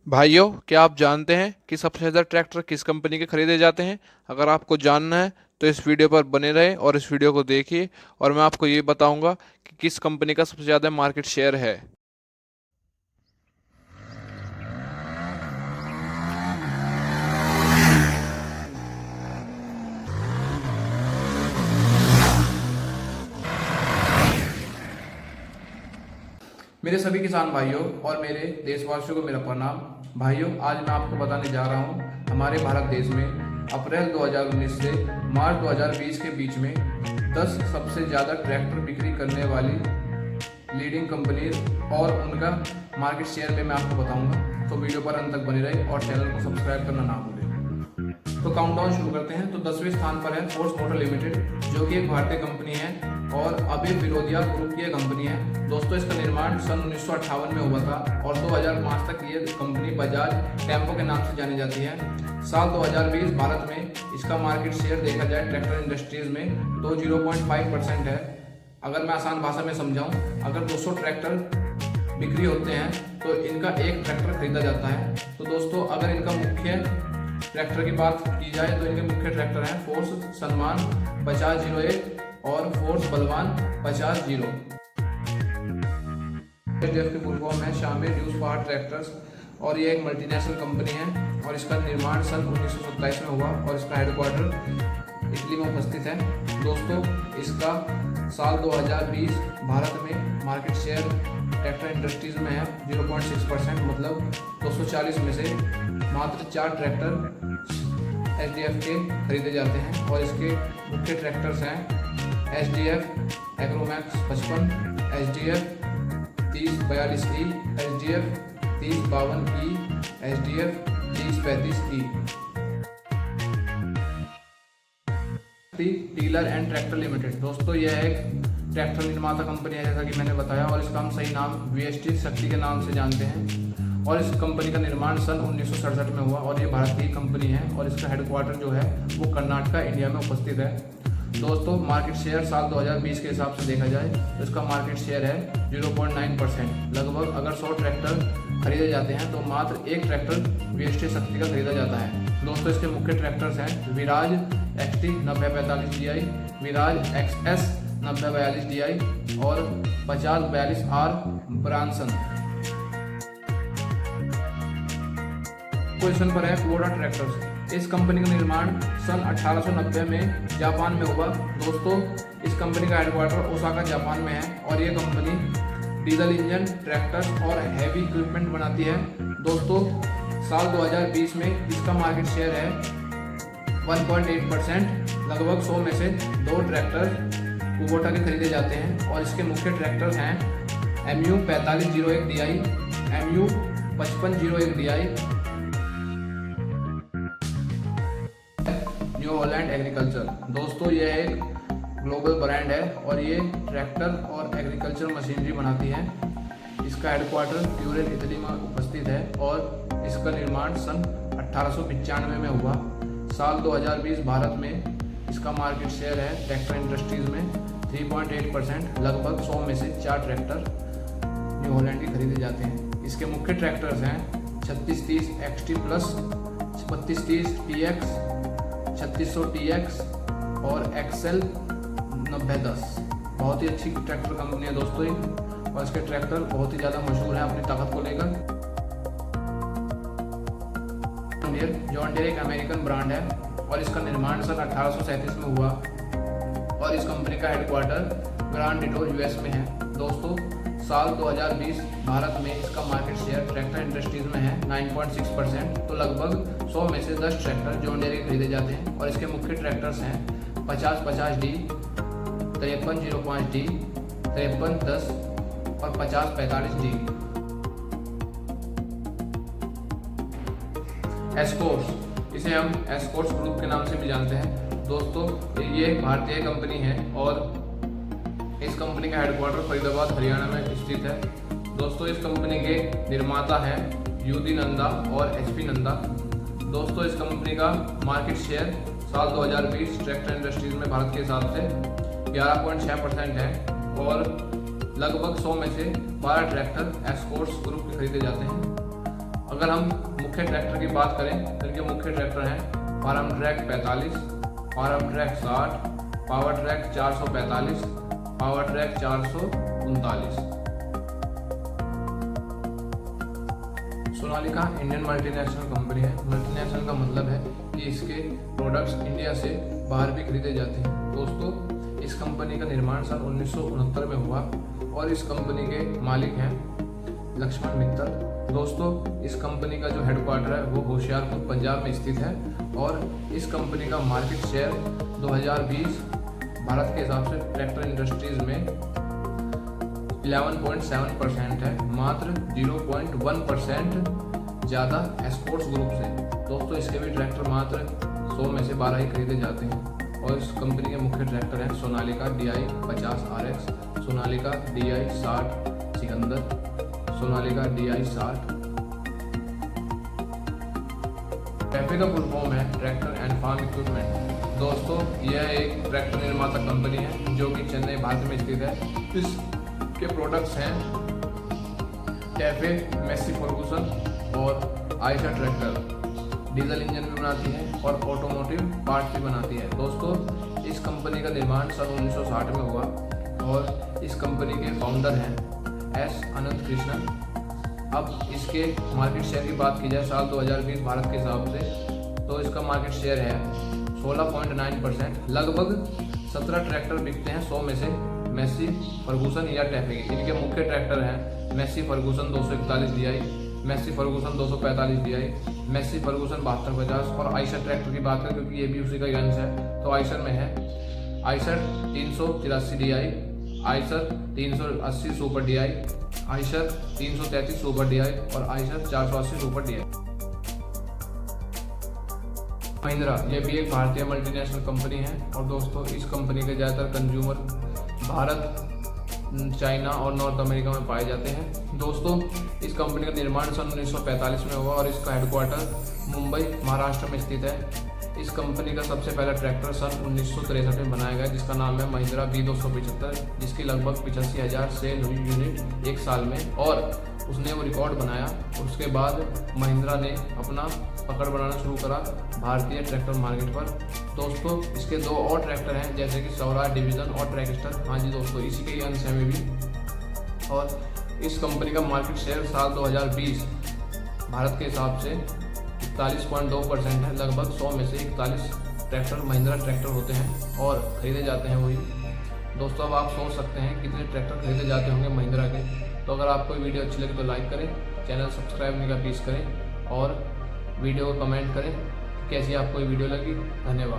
भाइयों, क्या आप जानते हैं कि सबसे ज़्यादा ट्रैक्टर किस कंपनी के खरीदे जाते हैं? अगर आपको जानना है तो इस वीडियो पर बने रहें और इस वीडियो को देखिए और मैं आपको ये बताऊंगा कि किस कंपनी का सबसे ज़्यादा मार्केट शेयर है। मेरे सभी किसान भाइयों और मेरे देशवासियों को मेरा प्रणाम। भाइयों, आज मैं आपको बताने जा रहा हूँ हमारे भारत देश में अप्रैल 2019 से मार्च 2020 के बीच में 10 सबसे ज़्यादा ट्रैक्टर बिक्री करने वाली लीडिंग कंपनी और उनका मार्केट शेयर में मैं आपको बताऊंगा। तो वीडियो पर अंत तक बने रहे और चैनल को सब्सक्राइब करना ना भूलें। तो काउंटडाउन शुरू करते हैं। तो 10वें स्थान पर है फोर्स मोटर लिमिटेड, जो कि एक भारतीय कंपनी है और अभी फिरोदिया ग्रुप की कंपनी है। दोस्तों, इसका निर्माण सन 1958 में हुआ था और 2005 तक ये कंपनी बजाज टेम्पो के नाम से जानी जाती है। साल 2020 भारत में इसका मार्केट शेयर देखा जाए ट्रैक्टर इंडस्ट्रीज में तो 0.5% है। अगर मैं आसान भाषा में समझाऊं, अगर 200 ट्रैक्टर बिक्री होते हैं तो इनका एक ट्रैक्टर खरीदा जाता है। तो दोस्तों, अगर इनका मुख्य ट्रैक्टर की बात की जाए तो इनके मुख्य ट्रैक्टर हैं फोर्स सलमान 5001 और फोर्स बलवान 50-0। एसडीएफ की फुल फॉर्म है शामी ड्यूस पावर ट्रैक्टर्स और ये एक मल्टीनेशनल कंपनी है और इसका निर्माण सन 1927 में हुआ और इसका हेडक्वार्टर इटली में उपस्थित है। दोस्तों, इसका साल 2020 भारत में मार्केट शेयर ट्रैक्टर इंडस्ट्रीज में है 0.6%, मतलब 240 में से मात्र 4 ट्रैक्टर एसडीएफ के खरीदे जाते हैं और इसके मुख्य ट्रैक्टर्स हैं SDF Agromax 55, SDF 3042E, SDF 3052E, SDF 3035E। Dealer and tractor limited, दोस्तों यह एक ट्रैक्टर निर्माता कंपनी है जैसा कि मैंने बताया और इसका हम सही नाम वीएसटी शक्ति के नाम से जानते हैं और इस कंपनी का निर्माण सन 1967 में हुआ और ये भारत की कंपनी है और इसका हेडक्वार्टर जो है वो कर्नाटका इंडिया में उपस्थित है। दोस्तों, मार्केट शेयर साल 2020 के हिसाब से देखा जाए तो इसका मार्केट शेयर है 0.9%। लगभग अगर 100 ट्रैक्टर खरीदे जाते हैं तो मात्र एक ट्रैक्टर वीएसटी शक्ति का खरीदा जाता है। दोस्तों, इसके मुख्य ट्रैक्टर्स हैं विराज एक्सटी 9045 DI, विराज एक्सएस 9042 DI और 5042R ब्रांसन। पोजीशन पर है कुबोटा ट्रैक्टर्स। इस कंपनी का निर्माण सन 1890 में जापान में हुआ। दोस्तों, इस कंपनी का हेडक्वार्टर ओसाका जापान में है और ये कंपनी डीजल इंजन ट्रैक्टर्स और हैवी इक्विपमेंट बनाती है। दोस्तों, साल 2020 में इसका मार्केट शेयर है 1.8%। लगभग 100 में से 2 ट्रैक्टर कुबोटा के खरीदे जाते हैं और इसके मुख्य ट्रैक्टर्स हैं MU 4501 DI, MU 5501 DI, new Holland agriculture. दोस्तों, यह एक ग्लोबल ब्रांड है और ये ट्रैक्टर और एग्रीकल्चर मशीनरी बनाती है। इसका हेडक्वार्टर ट्यूरिन इटली में उपस्थित है और इसका निर्माण सन 1895 में हुआ। साल 2020 भारत में इसका मार्केट शेयर है ट्रैक्टर इंडस्ट्रीज में 3.8%। लगभग 100 में से 4 ट्रैक्टर न्यू हॉलैंड के खरीदे जाते हैं। इसके मुख्य ट्रैक्टर्स हैं 3630 XT प्लस, 3230 TX, 3600 TX और एक्सेल 9010। बहुत ही अच्छी ट्रैक्टर कंपनी है दोस्तों ये और इसके ट्रैक्टर बहुत ही ज़्यादा मशहूर है अपनी ताकत को लेकर। जॉन डीरे एक अमेरिकन ब्रांड है और इसका निर्माण सन 1837 में हुआ और इस कंपनी का हेडक्वार्टर ग्रांड डिटोर यूएस में है। दोस्तों, साल 2020 भारत में इसका मार्केट शेयर ट्रैक्टर इंडस्ट्रीज में है 9.6%। तो लगभग 100 में से 10 ट्रैक्टर जॉन डीरे खरीदे जाते हैं और इसके मुख्य ट्रैक्टर्स हैं 5050D, 5305D, 5310 और 5045D। एस्कोर्स, इसे हम एस्कोर्स ग्रुप के नाम से भी जानते हैं। दोस्तों, ये एक भारतीय कंपनी है और इस कंपनी का हेडक्वार्टर फरीदाबाद हरियाणा में स्थित है। दोस्तों, इस कंपनी के निर्माता हैं यूदी नंदा और HP नंदा। दोस्तों, इस कंपनी का मार्केट शेयर साल 2020 ट्रैक्टर इंडस्ट्रीज में भारत के हिसाब से 11.6% है और लगभग 100 में से 12 ट्रैक्टर एस्कोर्स ग्रुप के खरीदे जाते हैं। अगर हम मुख्य ट्रैक्टर की बात करें तो इनके मुख्य ट्रैक्टर हैं farm track 45, farm track 60, power track 445, power track 439। Sonalika Indian multinational company है। मल्टीनेशनल का मतलब है कि इसके प्रोडक्ट्स इंडिया से बाहर भी खरीदे जाते हैं। दोस्तों, इस कंपनी का निर्माण सन 1969 में हुआ और इस कंपनी के मालिक हैं लक्ष्मण मित्तल। दोस्तों, इस कंपनी का जो हेडक्वार्टर है वो होशियारपुर पंजाब में स्थित है और इस कंपनी का मार्केट शेयर 2020 भारत के हिसाब से ट्रैक्टर इंडस्ट्रीज में 11.7% है, मात्र 0.1% ज़्यादा एक्सपोर्ट्स ग्रुप से। दोस्तों, इसके भी ट्रैक्टर मात्र 100 में से 12 ही खरीदे जाते हैं और इस कंपनी के मुख्य ट्रैक्टर हैं Sonalika DI 50 RX, Sonalika DI 60 Sikandar, Sonalika DI 60। TAFE का फुल फॉर्म है ट्रैक्टर एंड फार्म इक्विपमेंट। दोस्तों, यह एक ट्रैक्टर निर्माता कंपनी है जो कि चेन्नई भारत में स्थित है। इसके प्रोडक्ट्स हैं टैफे, मेसी फर्गूसन और आयशर ट्रैक्टर। डीजल इंजन भी बनाती है और ऑटोमोटिव पार्ट्स भी बनाती है। दोस्तों, इस कंपनी का निर्माण सन 1960 में हुआ और इस कंपनी के फाउंडर हैं S अनंत कृष्णन। अब इसके मार्केट शेयर की बात की जाए साल 2020 भारत के हिसाब से तो इसका मार्केट शेयर है 16.9%। लगभग 17 ट्रैक्टर बिकते हैं 100 में से मेसी फर्गूसन या टैफे के। इनके मुख्य ट्रैक्टर हैं Messi Ferguson 241 DI, Messi Ferguson 245 DI, Messi Ferguson 7250 और आयशर ट्रैक्टर की बात करें क्योंकि ये भी उसी का ही अंश है तो आयशर में है Eicher 383 DI, Eicher 380 super DI, Eicher 333 super DI और आयशर 480 सुपर DI। महिंद्रा ये भी एक भारतीय मल्टीनेशनल कंपनी है और दोस्तों, इस कंपनी के ज़्यादातर कंज्यूमर भारत, चाइना और नॉर्थ अमेरिका में पाए जाते हैं। दोस्तों, इस कंपनी का निर्माण सन 1945 में हुआ और इसका हेडक्वार्टर मुंबई महाराष्ट्र में स्थित है। इस कंपनी का सबसे पहला ट्रैक्टर सन 1963 में बनाया गया जिसका नाम है महिंद्रा B275, जिसकी लगभग 85,000 सेल हुई यूनिट एक साल में और उसने वो रिकॉर्ड बनाया। उसके बाद महिंद्रा ने अपना पकड़ बनाना शुरू करा भारतीय ट्रैक्टर मार्केट पर। दोस्तों, इसके 2 और ट्रैक्टर हैं जैसे कि स्वराज डिवीजन और ट्रैकस्टर। हाँ जी दोस्तों, इसी के ही अंश है में भी। और इस कंपनी का मार्केट शेयर साल 2020 भारत के हिसाब से 41.2% है। लगभग 100 में से 41 ट्रैक्टर महिंद्रा ट्रैक्टर होते हैं और खरीदे जाते हैं वही। दोस्तों, अब आप सोच सकते हैं कितने ट्रैक्टर खरीदे जाते होंगे महिंद्रा के। तो अगर आपको वीडियो अच्छी लगे तो लाइक करें, चैनल सब्सक्राइब करने का प्लीज़ करें और वीडियो को कमेंट करें कैसी आपको ये वीडियो लगी। धन्यवाद।